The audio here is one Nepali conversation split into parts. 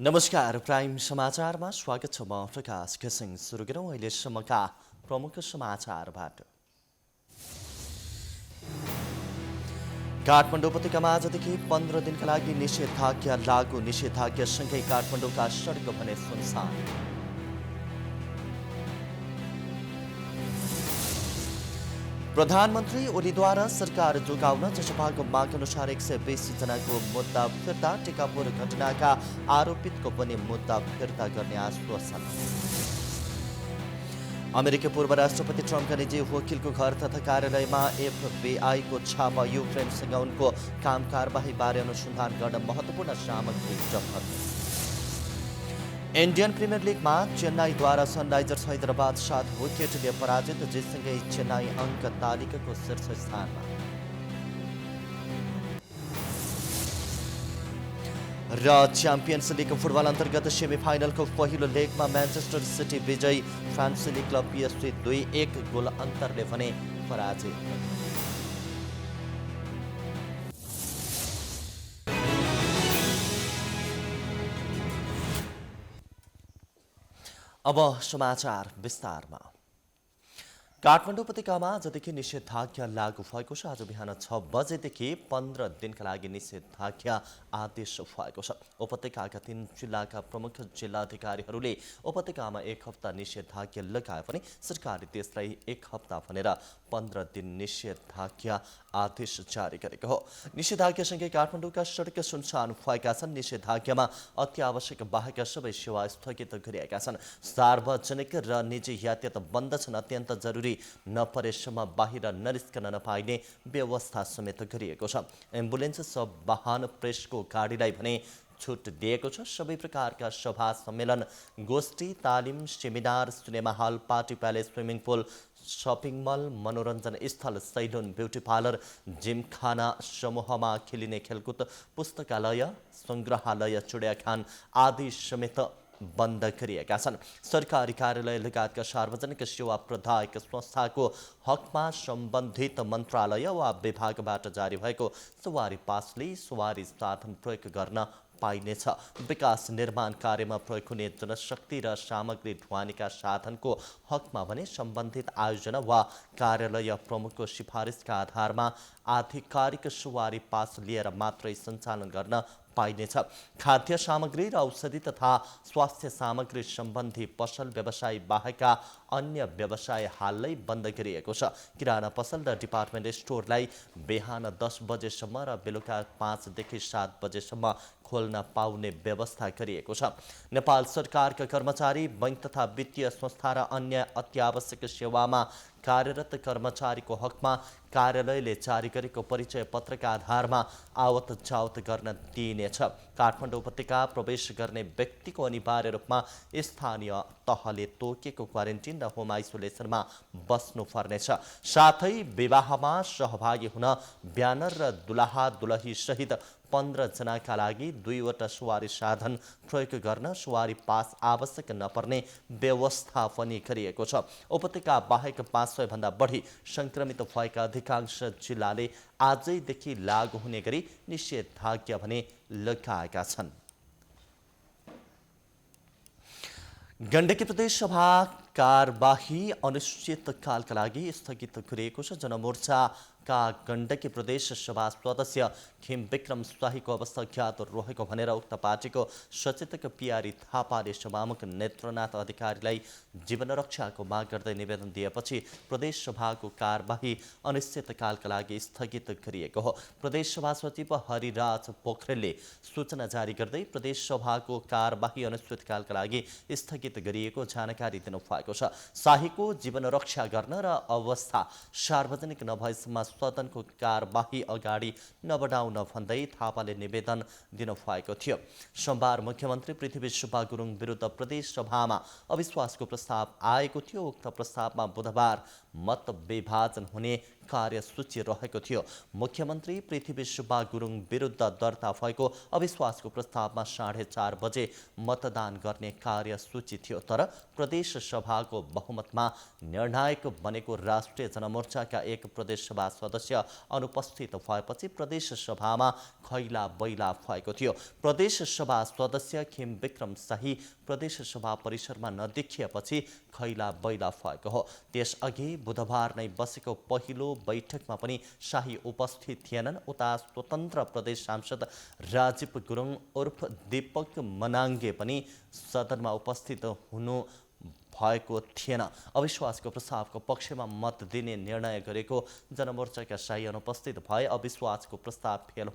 नमस्कार प्राइम समाचारमा स्वागत छ। म प्रकाश घिसिङ। सुरु गरौँ अहिलेसम्मका प्रमुख समाचारबाट। काठमाडौँ उपत्यकामा आजदेखि 15 दिनका लागि निषेधाज्ञा लागू। निषेधाज्ञासँगै काठमाडौँका सडक भने सुनसान। प्रधानमन्त्री ओलीद्वारा सरकार जोगाउन जसपाको माग अनुसार 120 जनाको मुद्दा फिर्ता। टिकापुर घटनाका आरोपितको पनि मुद्दा फिर्ता गर्ने आश्वासन। अमेरिकी पूर्व राष्ट्रपति ट्रम्पका निजी वकिलको घर तथा कार्यालयमा एफबीआईको छापा। युक्रेनसँग उनको काम कारबाहीबारे अनुसन्धान गर्न महत्त्वपूर्ण सामग्री जफ्त। इन्डियन प्रिमियर लिगमा चेन्नाईद्वारा सनराइजर्स हैदराबाद 7 विकेटले पराजित। जितसँगै चेन्नाई अङ्क तालिकाको शीर्ष स्थानमा। र च्याम्पियन्स लिग फुटबल अन्तर्गत सेमिफाइनलको पहिलो लेगमा म्यान्चेस्टर सिटी विजयी। फ्रान्सेली क्लब पिएसजी 2-1 गोल अन्तरले भने पराजित। अब समाचार विस्तारमा। काठमाडौँ उपत्यकामा आजदेखि निषेधाज्ञा लागू भएको छ। आज बिहान 6 बजेदेखि 15 दिनका लागि निषेधाज्ञा आदेश भएको छ। उपत्यकाका 3 जिल्लाका प्रमुख जिल्लाधिकारीहरूले उपत्यकामा 1 हप्ता निषेधाज्ञा लगाए पनि सरकारले त्यसलाई 1 हप्ता भनेर 15 दिन निषेधाज्ञा आदेश जारी गरेको हो। निषेधाज्ञासँगै काठमाडौँका सडक सुनसान भएका छन्। निषेधाज्ञामा अत्यावश्यक बाहेक सबै सेवा स्थगित गरिएका छन्। सार्वजनिक र निजी यातायात बन्द छन्। अत्यन्त जरुरी नपरेसम्म बाहिर ननिस्कन नपाइने व्यवस्था समेत गरिएको छ। एम्बुलेन्स सब वाहन प्रेसको गाडीलाई भने छुट दिएको छ। सबै प्रकारका सभा सम्मेलन गोष्ठी तालिम seminar cinema hall party palace swimming pool shopping mall मनोरञ्जन स्थल सैलुन ब्युटी पार्लर जिमखाना समूहमा खेलिने खेलकुद पुस्तकालय सङ्ग्रहालय चिडियाखान आदि समेत बन्द गरिएका छन्। सरकारी कार्यालय लगायतका सार्वजनिक सेवा प्रदायक संस्थाको हकमा सम्बन्धित मन्त्रालय वा विभागबाट जारी भएको सवारी पासले सवारी साधन प्रयोग गर्न पाइनेछ। विकास निर्माण कार्यमा प्रयोग हुने जनशक्ति र सामग्री ढुवानीका साधनको हकमा भने सम्बन्धित आयोजना वा कार्यालय प्रमुखको सिफारिसका आधारमा आधिकारिक सवारी पास लिएर मात्रै सञ्चालन गर्न पाइनेछ। खाद्य सामग्री र औषधि तथा स्वास्थ्य सामग्री सम्बन्धी पसल व्यवसाय बाहेकका अन्य व्यवसाय हालै बन्द गरिएको छ। किराना पसल र डिपार्टमेन्ट स्टोरलाई बिहान 10 बजेसम्म र बेलुका 5 देखि 7 बजेसम्म खोल्न पाउने व्यवस्था गरिएको छ। नेपाल सरकारका कर्मचारी बैंक तथा वित्तीय संस्था र अन्य अत्यावश्यक सेवामा कार्यरत कर्मचारीको हकमा कार्यालयले जारी गरेको परिचय पत्रका आधारमा आवत जावत गर्न दिइनेछ। काठमाडौँ उपत्यका प्रवेश गर्ने व्यक्तिको अनिवार्य रूपमा स्थानीय तहले तोकेको क्वारेन्टिन र होम आइसोलेसनमा बस्नुपर्नेछ। साथै विवाहमा सहभागी हुन ब्यानर र दुलहा दुलही सहित 15 जनाका लागि 2वटा सवारी साधन प्रयोग गर्न सवारी पास आवश्यक नपर्ने व्यवस्था पनि गरिएको छ। उपत्यका बाहेक 500 भन्दा बढी संक्रमित भएका अधिकांश जिल्लाले आजैदेखि लागू हुने गरी निषेधाज्ञा भने लगाएका छन्। गण्डकी प्रदेश सभा कारबाही अनिश्चितकालका लागि स्थगित गरिएको छ। जनमोर्चाका गण्डकी प्रदेश सभा सदस्य खिम विक्रम शाहीको अवस्था ज्ञात रहेको भनेर उक्त पार्टीको सचेतक पियारी थापाले सभामुख नेत्रनाथ अधिकारीलाई जीवन रक्षाको माग गर्दै निवेदन दिएपछि प्रदेश सभाको कारबाही अनिश्चितकालका लागि स्थगित गरिएको हो। प्रदेश सभा सचिव हरिराज पोखरेलले सूचना जारी गर्दै प्रदेश सभाको कारबाही अनिश्चितकालका लागि स्थगित गरिएको जानकारी दिनुभएको छ। शाहीको जीवन रक्षा गर्न र अवस्था सार्वजनिक नभएसम्म सदनको कारबाही अगाडि नबढाउन भन्दै थापाले निवेदन दिनुभएको थियो। सोमबार मुख्यमन्त्री पृथ्वी सुब्बा गुरुङ विरुद्ध प्रदेश सभामा अविश्वासको प्रस्ताव आएको थियो। उक्त प्रस्तावमा बुधबार मत विभाजन हुने कार्यसूची रहेको थियो। मुख्यमन्त्री पृथ्वी सुब्बा गुरुङ विरुद्ध दर्ता भएको अविश्वासको प्रस्तावमा 4:30 बजे मतदान गर्ने कार्यसूची थियो। तर प्रदेश सभाको बहुमतमा निर्णायक बनेको राष्ट्रिय जनमोर्चाका एक प्रदेश सभा सदस्य अनुपस्थित भएपछि प्रदेश सभामा खैला बैला भएको थियो। प्रदेश सभा सदस्य खेम विक्रम शाही प्रदेश सभा परिसरमा नदेखिएपछि खैला बैला भएको हो। त्यसअघि बुधबार नै बसेको पहिलो बैठकमा पनि शाही उपस्थित थिएनन्। उता स्वतन्त्र प्रदेश सांसद राजीव गुरुङ उर्फ दीपक मनाङ्गे पनि सदनमा उपस्थित हुनु भएको थिएन। अविश्वासको प्रस्तावको पक्षमा मत दिने निर्णय गरेको जनमोर्चाका शाही अनुपस्थित भए अविश्वासको प्रस्ताव फेल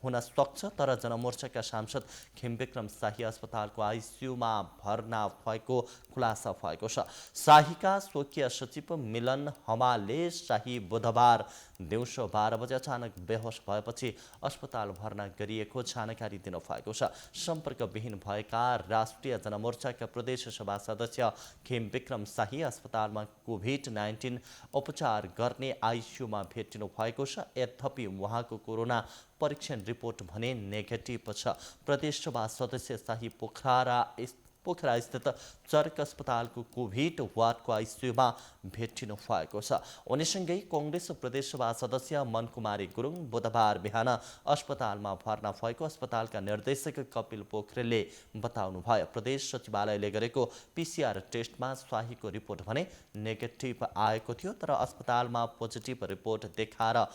हुन सक्छ। तर जनमोर्चाका सांसद खेमविक्रम शाही अस्पतालको आइसियुमा भर्ना भएको खुलासा भएको छ। शाहीका स्वकीय सचिव मिलन हमालले शाही बुधबार दिउँसो 12 बजे अचानक बेहोस भएपछि अस्पताल भर्ना गरिएको जानकारी दिनुभएको छ। सम्पर्कविहीन भएका राष्ट्रिय जनमोर्चाका प्रदेश सभा सदस्य खेमविक्रम शाही अस्पतालमा कोभिड-19 उपचार गर्ने आइसियुमा भेटिनु भएको छ। यद्यपि उहाँको कोरोना परीक्षण रिपोर्ट भने नेगेटिभ छ। प्रदेश सभा सदस्य शाही पोखरा स्थित चर्क अस्पतालको कोभिड वार्डको आइसियुमा भेटिनु भएको छ। उनीसँगै कांग्रेस प्रदेश सभा सदस्य मनकुमारी गुरुङ बुधबार बिहान अस्पतालमा भर्ना भएको अस्पतालका निर्देशक कपिल पोखरेलले बताउनुभयो। प्रदेश सचिवालयले गरेको पीसीआर टेस्टमा शाहीको रिपोर्ट भने नेगेटिभ आएको थियो। तर अस्पतालमा पोजिटिभ रिपोर्ट देखाएर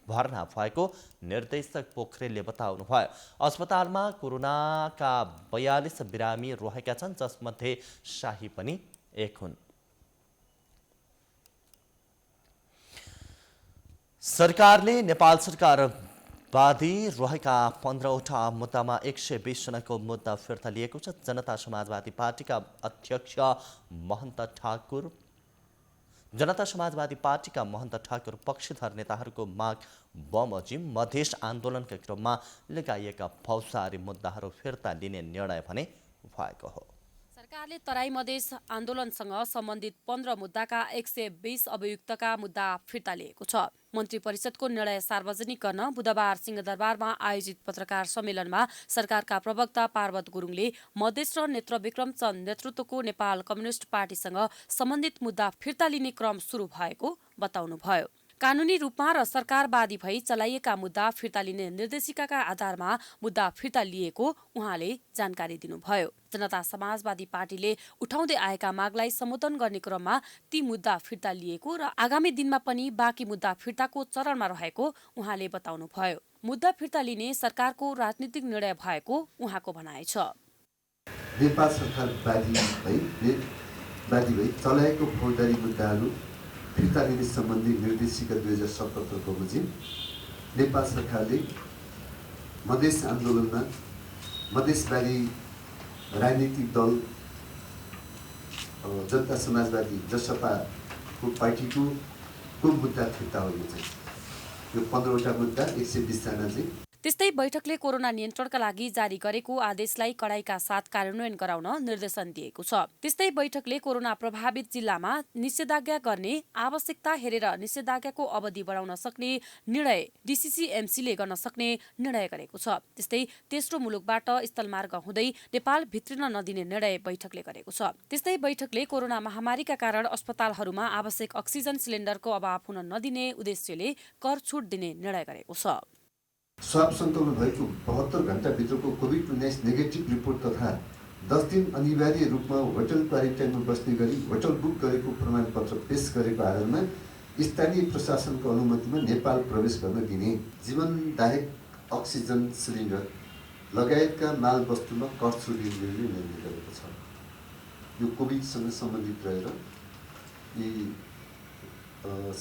भर्ना भएको निर्देशक पोखरेलले बताउनुभयो। अस्पतालमा कोरोनाका 42 बिरामी रहेका छन्, जसमध्ये शाही पनि एक हुन्। सरकारले नेपाल सरकार वादी रहेका 15वटा मुद्दामा 120 जनाको मुद्दा फिर्ता लिएको छ। जनता समाजवादी पार्टीका अध्यक्ष महन्त ठाकुर पक्षधर नेताहरूको माग बमोजिम मधेस आन्दोलनका क्रममा लगाइएका फौजदारी मुद्दाहरू फिर्ता लिने निर्णय भने भएको हो। सरकारले तराई मधेस आन्दोलनसँग सम्बन्धित 15 मुद्दाका 120 अभियुक्तका मुद्दा फिर्ता लिएको छ। मन्त्री परिषदको निर्णय सार्वजनिक गर्न बुधबार सिंहदरबारमा आयोजित पत्रकार सम्मेलनमा सरकारका प्रवक्ता पार्वत गुरुङले मधेस र नेत्रविक्रम चन्द नेतृत्वको नेपाल कम्युनिस्ट पार्टीसँग सम्बन्धित मुद्दा फिर्ता लिने क्रम सुरु भएको बताउनुभयो। कानुनी रूपमा र सरकारवादी भई चलाइएका मुद्दा फिर्ता लिने निर्देशिकाका आधारमा मुद्दा फिर्ता लिएको उहाँले जानकारी दिनुभयो। जनता समाजवादी पार्टीले उठाउँदै आएका मागलाई सम्बोधन गर्ने क्रममा ती मुद्दा फिर्ता लिएको र आगामी दिनमा पनि बाँकी मुद्दा फिर्ताको चरणमा रहेको उहाँले बताउनुभयो। मुद्दा फिर्ता लिने सरकारको राजनीतिक निर्णय भएको उहाँको भनाइ छ। नेपाल सरकार वादी भई चलाएको फौजदारी मुद्दाहरू फिर्ता लिने सम्बन्धी निर्देशिका 2077 बमोजिम नेपाल सरकारले मधेस आन्दोलनमा मधेसवादी राजनीतिक दल जनता समाजवादी जसपाको पार्टीको मुद्दा फिर्ता हो। यो 15वटा मुद्दा 120 जना चाहिँ। त्यस्तै बैठकले कोरोना नियन्त्रणका लागि जारी गरेको आदेशलाई कडाइका साथ कार्यान्वयन गराउन निर्देशन दिएको छ। त्यस्तै बैठकले कोरोना प्रभावित जिल्लामा निषेधाज्ञा गर्ने आवश्यकता हेरेर निषेधाज्ञाको अवधि बढाउन सक्ने निर्णय डीसीसीएमसीले गर्न सक्ने निर्णय गरेको छ। त्यस्तै तेस्रो मुलुकबाट स्थलमार्ग हुँदै नेपाल भित्रिन नदिने निर्णय बैठकले गरेको छ। त्यस्तै बैठकले कोरोना महामारीका कारण अस्पतालहरूमा आवश्यक अक्सिजन सिलिन्डरको अभाव हुन नदिने उद्देश्यले कर छुट दिने निर्णय गरेको छ। स्वाब सङ्कलन भएको 72 घण्टाभित्रको कोभिड-19 नेगेटिभ रिपोर्ट तथा 10 दिन अनिवार्य रूपमा होटल क्वारेन्टाइनमा बस्ने गरी होटल बुक गरेको प्रमाणपत्र पेश गरेको आधारमा स्थानीय प्रशासनको अनुमतिमा नेपाल प्रवेश गर्न दिने, जीवनदायक अक्सिजन सिलिन्डर लगायतका माल वस्तुमा कर छुट दिने निर्णय गरेको छ। यो कोभिडसँग सम्बन्धित रहेर यी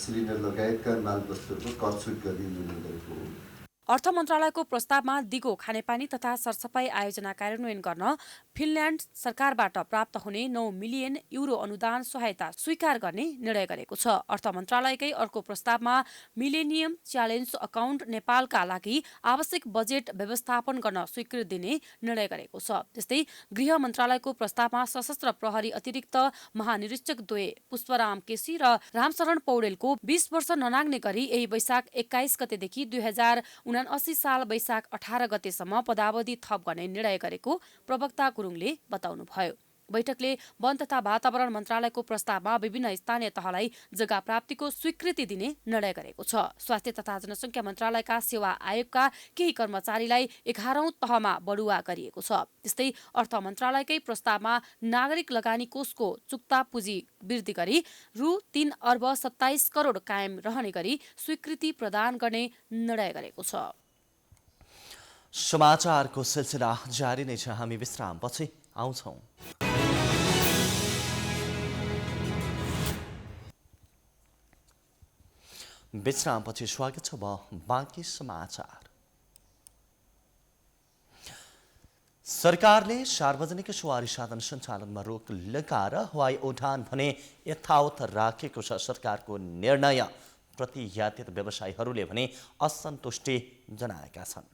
सिलिन्डर लगायतका माल वस्तुहरूको कर छुट गर्ने निर्णय गरेको हो। अर्थ मन्त्रालयको प्रस्तावमा दिगो खानेपानी तथा सरसफाई आयोजना कार्यान्वयन गर्न फिनल्यान्ड सरकारबाट प्राप्त हुने 9 मिलियन युरो अनुदान सहायता स्वीकार गर्ने निर्णय गरेको छ। अर्थ मन्त्रालयकै अर्को प्रस्तावमा मिलेनियम च्यालेन्ज अकाउन्ट नेपालका लागि आवश्यक बजेट व्यवस्थापन गर्न स्वीकृति दिने निर्णय गरेको छ। त्यस्तै गृह मन्त्रालयको प्रस्तावमा सशस्त्र प्रहरी अतिरिक्त महानिरीक्षक द्वय पुष्पराम केसी र रामशरण पौडेलको 20 वर्ष ननाग्ने गरी यही वैशाख 21 गतेदेखि 2079 साल वैशाख 18 गतेसम्म पदावधि थप गर्ने निर्णय गरेको प्रवक्ता गुरुङले बताउनुभयो। बैठकले वन तथा वातावरण मन्त्रालयको प्रस्तावमा विभिन्न स्थानीय तहलाई जग्गा प्राप्तिको स्वीकृति दिने निर्णय गरेको छ। स्वास्थ्य तथा जनसङ्ख्या मन्त्रालयका सेवा आयोगका केही कर्मचारीलाई 11औं तहमा बढुवा गरिएको छ। त्यस्तै अर्थ मन्त्रालयकै प्रस्तावमा नागरिक लगानी कोषको चुक्ता पुँजी वृद्धि गरी रु 3 अर्ब 27 करोड कायम रहने गरी स्वीकृति प्रदान गर्ने निर्णय गरेको छ। समाचारको सिलसिला जारी नै छ। हामी विश्रामपछि आउँछौँ। विश्रामपछि स्वागत छ। बाँकी समाचार। सरकारले सार्वजनिक सवारी साधन सञ्चालनमा रोक लगाएर हवाई उडान भने यथावत राखेको छ। सरकारको निर्णय प्रति यातायात व्यवसायीहरूले भने असन्तुष्टि जनाएका छन्।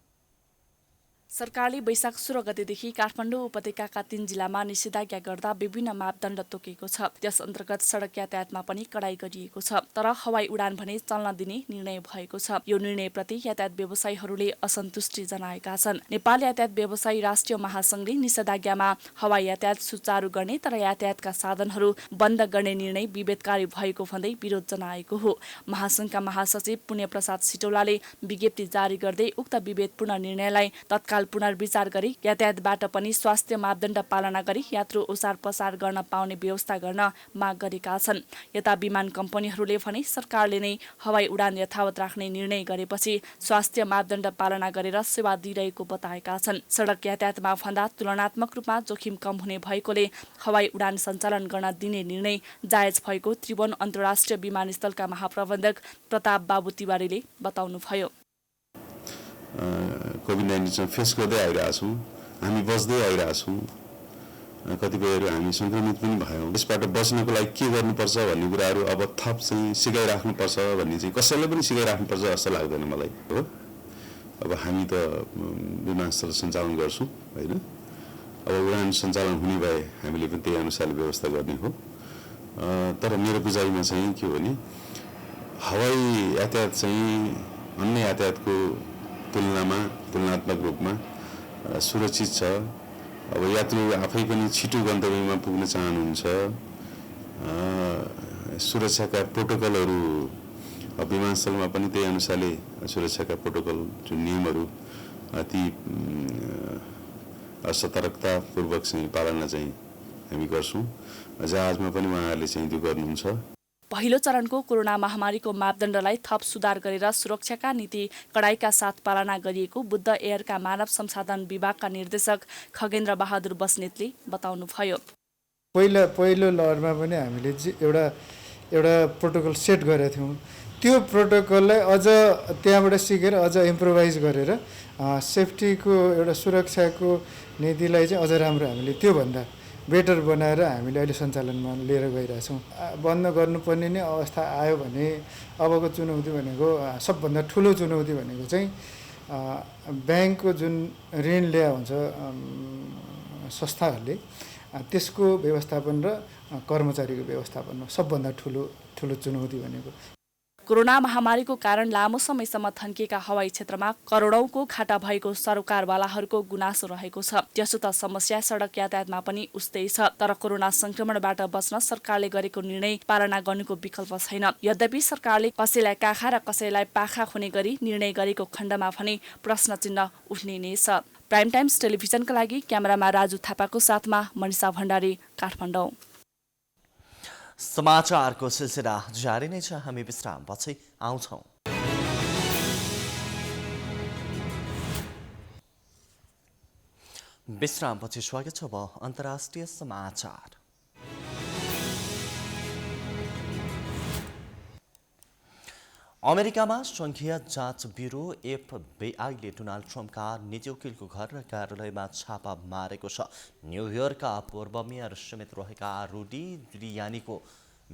सरकारले वैशाख 16 गतेदेखि काठमाडौँ उपत्यकाका 3 जिल्लामा निषेधाज्ञा गर्दा विभिन्न मापदण्ड तोकेको छ। त्यस अन्तर्गत सडक यातायातमा पनि कडाई गरिएको छ। तर हवाई उडान भने चल्न दिने निर्णय भएको छ। यो निर्णयप्रति यातायात व्यवसायीहरूले असन्तुष्टि जनाएका छन्। नेपाल यातायात व्यवसायी राष्ट्रिय महासङ्घले निषेधाज्ञामा हवाई यातायात सुचारू गर्ने तर यातायातका साधनहरू बन्द गर्ने निर्णय विभेदकारी भएको भन्दै विरोध जनाएको हो। महासङ्घका महासचिव पुण्यप्रसाद सिटौलाले विज्ञप्ति जारी गर्दै उक्त विभेदपूर्ण निर्णयलाई तत्काल पुनर्विचार गरी यातायातबाट पनि स्वास्थ्य मापदण्ड पालना गरी यात्रु ओसार पसार गर्न पाउने व्यवस्था गर्न माग गरेका छन्। यता विमान कम्पनीहरूले भने सरकारले नै हवाई उडान यथावत राख्ने निर्णय गरेपछि स्वास्थ्य मापदण्ड पालना गरेर सेवा दिइरहेको बताएका छन्। सडक यातायातमा भन्दा तुलनात्मक रूपमा जोखिम कम हुने भएकोले हवाई उडान सञ्चालन गर्न दिने निर्णय जायज भएको त्रिभुवन अन्तर्राष्ट्रिय विमानस्थलका महाप्रबन्धक प्रताप बाबु तिवारीले बताउनुभयो। कोभिड-19 फेस गर्दै आइरहेछौँ, हामी बस्दै आइरहेछौँ, कतिपयहरू हामी सङ्क्रमित पनि भयौँ। यसबाट बच्नको लागि के गर्नुपर्छ भन्ने कुराहरू अब थप चाहिँ सिकाइराख्नुपर्छ भन्ने चाहिँ कसैलाई पनि सिकाइराख्नुपर्छ जस्तो लाग्दैन मलाई हो। अब हामी त विमानस्थल सञ्चालन गर्छौँ होइन, अब उडान सञ्चालन हुने भए हामीले पनि त्यही अनुसारले व्यवस्था गर्ने हो। तर मेरो बुझाइमा चाहिँ के हो भने हवाई यातायात चाहिँ अन्य यातायातको तुलनात्मक रूपमा सुरक्षित छ। अब यात्रु आफै पनि छिटो गन्तव्यमा पुग्न चाहनुहुन्छ। सुरक्षाका प्रोटोकलहरू विमानस्थलमा पनि त्यही अनुसारले सुरक्षाका प्रोटोकल जुन नियमहरू ती सतर्कतापूर्वक चाहिँ पालना चाहिँ हामी गर्छौँ। जहाजमा पनि उहाँहरूले चाहिँ त्यो गर्नुहुन्छ। पहिलो चरणको कोरोना महामारीको मापदण्डलाई थप सुधार गरेर सुरक्षाका नीति कडाइका साथ पालना गरिएको बुद्ध एयरका मानव संसाधन विभागका निर्देशक खगेन्द्र बहादुर बस्नेतले बताउनुभयो। पहिलो लहरमा पनि हामीले एउटा प्रोटोकल सेट गरेका थियौँ। त्यो प्रोटोकललाई अझ त्यहाँबाट सिकेर अझ इम्प्रोभाइज गरेर सेफ्टीको एउटा सुरक्षाको नीतिलाई चाहिँ अझ राम्रो हामीले त्योभन्दा बेटर बनाएर हामीले अहिले सञ्चालनमा लिएर गइरहेछौँ। बन्द गर्नुपर्ने नै अवस्था आयो भने अबको चुनौती भनेको सबभन्दा ठुलो चुनौती भनेको चाहिँ ब्याङ्कको जुन ऋण ल्या हुन्छ संस्थाहरूले त्यसको व्यवस्थापन र कर्मचारीको व्यवस्थापन हो सबभन्दा ठुलो चुनौती भनेको। कोरोना महामारीको कारण लामो समयसम्म थन्किएका हवाई क्षेत्रमा करोडौंको घाटा भएको सरकारवालाहरूको गुनासो रहेको छ। त्यसो त समस्या सडक यातायातमा पनि उस्तै छ। तर कोरोना संक्रमणबाट बच्न सरकारले गरेको निर्णय पालना गर्नुको विकल्प छैन। यद्यपि सरकारले कसैलाई काखा र कसैलाई पाखा हुने गरी निर्णय गरेको खण्डमा भने प्रश्न चिन्ह उठ्ने नै छ। प्राइम टाइम्स टेलिभिजनका लागि क्यामेरामा राजु थापाको साथमा मनिषा भण्डारी, काठमाडौँ। समाचारको सिलसिला जारी नै छ। हामी विश्रामपछि आउँछौँ। विश्रामपछि स्वागत छ। अन्तर्राष्ट्रिय समाचार। अमेरिकामा सङ्घीय जाँच ब्युरो एफबिआईले डोनाल्ड ट्रम्पका निजी वकिलको घर र कार्यालयमा छापा मारेको छ। न्युयोर्कका पूर्व मेयर समेत रहेका रुडी जिलियानीको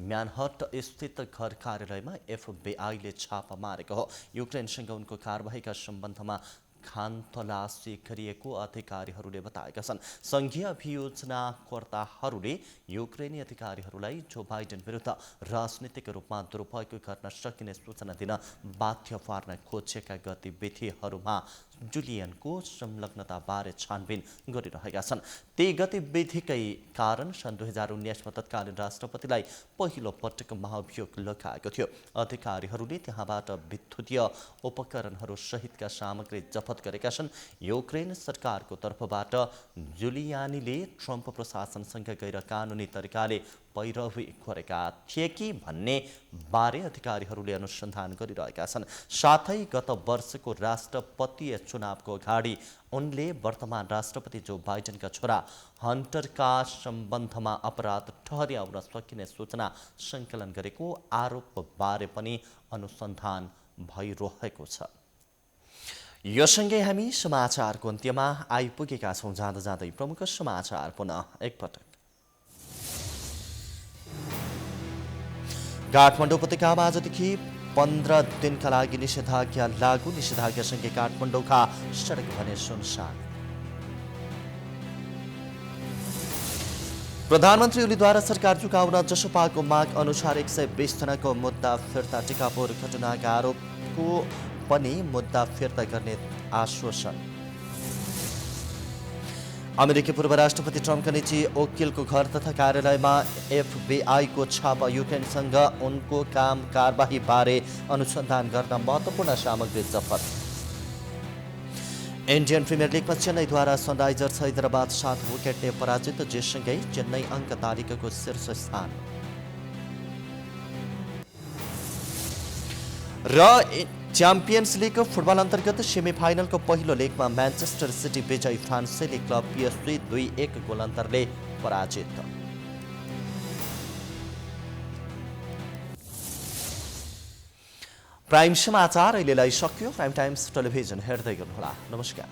म्यानहट्ट स्थित घर कार्यालयमा एफबिआईले छापा मारेको हो। युक्रेनसँग उनको कारबाहीका सम्बन्धमा खानतलासी गरिएको अधिकारीहरूले बताएका छन्। सङ्घीय अभियोजनाकर्ताहरूले युक्रेनी अधिकारीहरूलाई जो बाइडेन विरुद्ध राजनीतिक रूपमा दुरुपयोग गर्न सकिने सूचना दिन बाध्य पार्न खोजेका गतिविधिहरूमा जुलियनको संलग्नताबारे छानबिन गरिरहेका छन्। त्यही गतिविधिकै कारण सन् 2019मा तत्कालीन राष्ट्रपतिलाई पहिलो पटक महाभियोग लगाएको थियो। अधिकारीहरूले त्यहाँबाट विद्युतीय उपकरणहरू सहितका सामग्री जफत गरेका छन्। युक्रेन सरकारको तर्फबाट जुलियानीले ट्रम्प प्रशासनसँग गैर कानुनी तरिकाले पैरवी गरेका थिए कि भन्ने बारे अधिकारीहरूले अनुसन्धान गरिरहेका छन्। साथै गत वर्षको राष्ट्रपतीय चुनावको अगाडि उनले वर्तमान राष्ट्रपति जो बाइडेनका छोरा हन्टरका सम्बन्धमा अपराध ठहर्याउन सकिने सूचना सङ्कलन गरेको आरोपबारे पनि अनुसन्धान भइरहेको छ। यो सँगै हामी समाचारको अन्त्यमा आइपुगेका छौँ। जाँदा जाँदै प्रमुख समाचार पुनः एकपटक। काठमाडौँ उपत्यकामा आजदेखि 15 दिनका लागि निषेधाज्ञा लागू। निषेधाज्ञासँगै काठमाडौँका सडक भने सुनसान। प्रधानमन्त्री ओलीद्वारा सरकार झुकाउन जसपाको माग अनुसार 120 जनाको मुद्दा फिर्ता। टिकापुर घटनाका आरोपको पनि मुद्दा फिर्ता गर्ने आश्वासन। अमेरिकी पूर्व राष्ट्रपति ट्रम्पका निजी वकिलको घर तथा कार्यालयमा एफबिआईको छापा। युक्रेनसँग उनको काम कारबाही बारे अनुसन्धान गर्न महत्त्वपूर्ण सामग्री जफत। इन्डियन प्रिमियर लिगमा चेन्नईद्वारा सनराइजर्स हैदराबाद 7 विकेटले पराजित। जेसँगै चेन्नई अङ्क तालिकाको शीर्ष स्थान र च्याम्पियन्स लिग फुटबल अन्तर्गत सेमिफाइनलको पहिलो लेगमा म्यान्चेस्टर सिटी विजयी। फ्रान्सेली क्लब पिएसजी 2-1 गोल अन्तरले पराजित। प्राइम समाचार अहिलेलाई सकियो। प्राइम टाइम्स टेलिभिजन हेर्दै गर्नुहोला। नमस्कार।